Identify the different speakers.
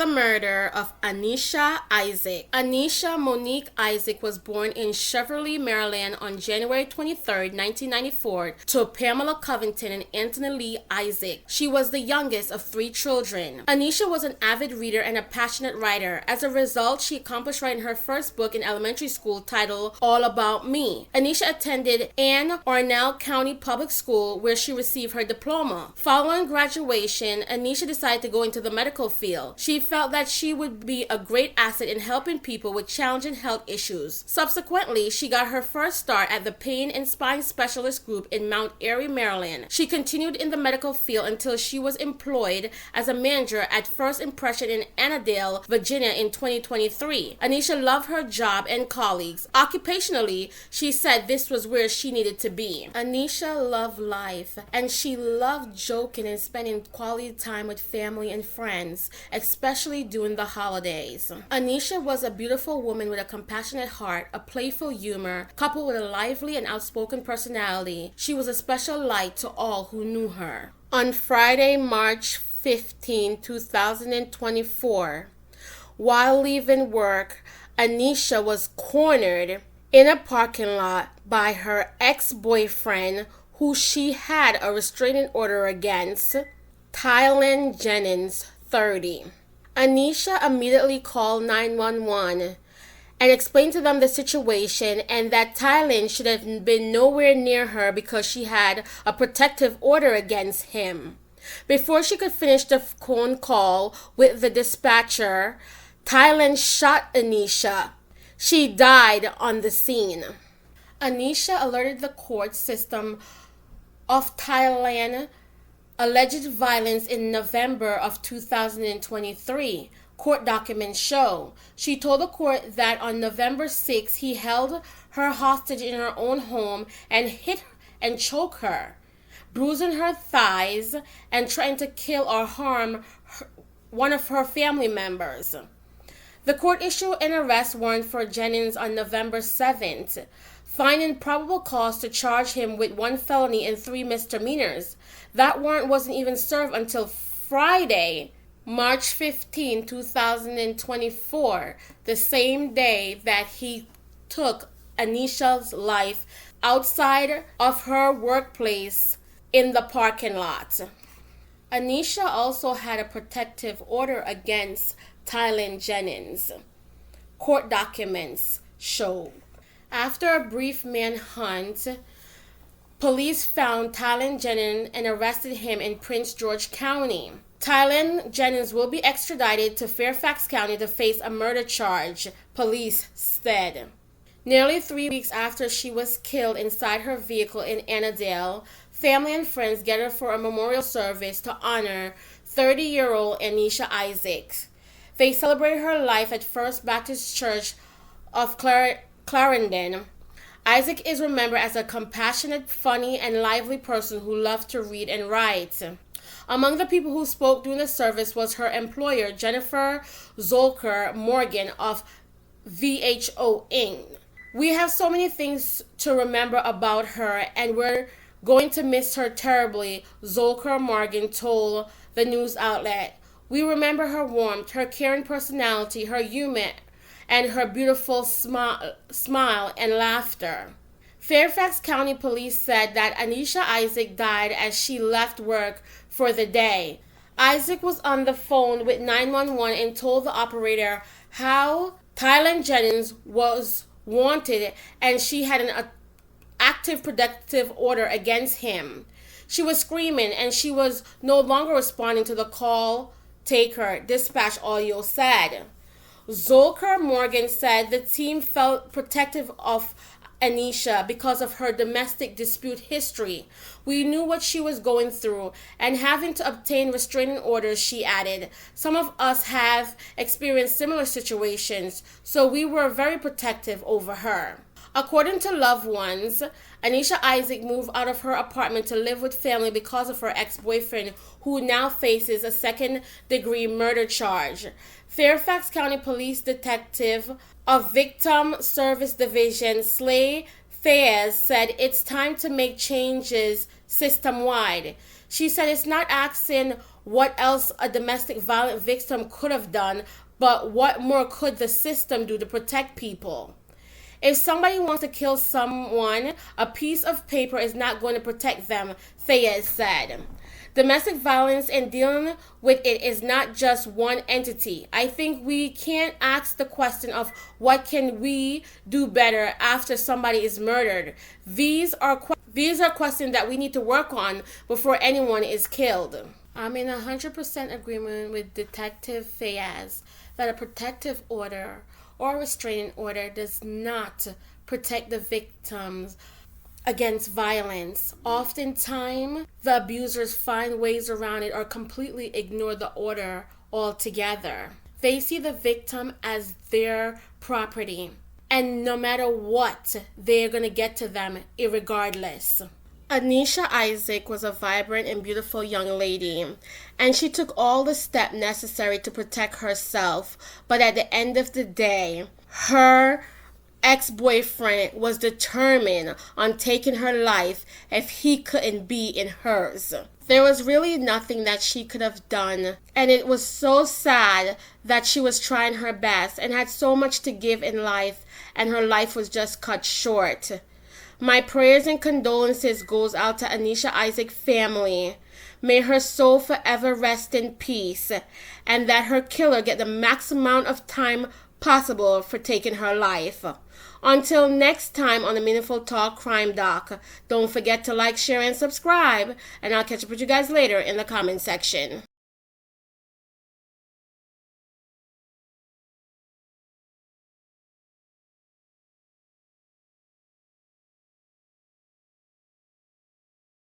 Speaker 1: the murder of Anesha Isaacs. Anesha Monique Isaac was born in Cheverly, Maryland on January 23, 1994, to Pamela Covington and Anthony Lee Isaac. She was the youngest of 3 children. Anesha was an avid reader and a passionate writer. As a result, she accomplished writing her first book in elementary school titled All About Me. Anesha attended Anne Arundel County Public School, where she received her diploma. Following graduation, Anesha decided to go into the medical field. She felt that she would be a great asset in helping people with challenging health issues. Subsequently, she got her first start at the Pain and Spine Specialist Group in Mount Airy, Maryland. She continued in the medical field until she was employed as a manager at First Impression in Annandale, Virginia in 2023. Anesha loved her job and colleagues. Occupationally, she said this was where she needed to be. Anesha loved life, and she loved joking and spending quality time with family and friends, especially during the holidays. Anesha was a beautiful woman with a compassionate heart, a playful humor, coupled with a lively and outspoken personality. She was a special light to all who knew her. On Friday, March 15, 2024, while leaving work, Anesha was cornered in a parking lot by her ex-boyfriend, who she had a restraining order against, Tylen Jennings, 30. Anesha immediately called 911 and explained to them the situation and that Tylen should have been nowhere near her because she had a protective order against him. Before she could finish the phone call with the dispatcher, Tylen shot Anesha. She died on the scene. Anesha alerted the court system of Tylen's alleged violence in November of 2023. Court documents show. She told the court that on November 6, he held her hostage in her own home and hit and choked her, bruising her thighs and trying to kill or harm one of her family members. The court issued an arrest warrant for Jennings on November 7th, finding probable cause to charge him with 1 felony and 3 misdemeanors. That warrant wasn't even served until Friday, March 15, 2024, the same day that he took Anesha's life outside of her workplace in the parking lot. Anesha also had a protective order against Tylen Jennings. Court documents show. After a brief manhunt, police found Tylen Jennings and arrested him in Prince George County. Tylen Jennings will be extradited to Fairfax County to face a murder charge, police said. Nearly 3 weeks after she was killed inside her vehicle in Annandale, family and friends gathered for a memorial service to honor 30-year-old Anesha Isaacs. They celebrated her life at First Baptist Church of Clarendon. Isaac is remembered as a compassionate, funny, and lively person who loved to read and write. Among the people who spoke during the service was her employer, Jennifer Zolker Morgan of VHO Inc. We have so many things to remember about her, and we're going to miss her terribly, Zolker Morgan told the news outlet. We remember her warmth, her caring personality, her humor, and her beautiful smile and laughter. Fairfax County Police said that Anesha Isaac died as she left work for the day. Isaac was on the phone with 911 and told the operator how Tylen Jennings was wanted and she had an active protective order against him. She was screaming and she was no longer responding to the call taker, dispatch audio said. Zolker Morgan said the team felt protective of Anesha because of her domestic dispute history. We knew what she was going through and having to obtain restraining orders, she added. Some of us have experienced similar situations, so we were very protective over her. According to loved ones, Anesha Isaac moved out of her apartment to live with family because of her ex-boyfriend, who now faces a second-degree murder charge. Fairfax County Police Detective of Victim Service Division, Slay Fayez, said it's time to make changes system-wide. She said it's not asking what else a domestic violent victim could have done, but what more could the system do to protect people? If somebody wants to kill someone, a piece of paper is not going to protect them, Fayez said. Domestic violence and dealing with it is not just one entity. I think we can't ask the question of what can we do better after somebody is murdered. These are questions that we need to work on before anyone is killed. I'm in 100% agreement with Detective Fayez that a protective order or restraining order does not protect the victims against violence. Oftentimes, the abusers find ways around it or completely ignore the order altogether. They see the victim as their property, and no matter what, they're going to get to them irregardless. Anesha Isaacs was a vibrant and beautiful young lady, and she took all the steps necessary to protect herself, but at the end of the day, her ex-boyfriend was determined on taking her life if he couldn't be in hers. There was really nothing that she could have done, and it was so sad that she was trying her best and had so much to give in life, and her life was just cut short. My prayers and condolences goes out to Anesha Isaacs' family. May her soul forever rest in peace, and that her killer get the max amount of time possible for taking her life. Until next time on the Meaningful Talk Crime Doc, don't forget to like, share, and subscribe, and I'll catch up with you guys later in the comment section.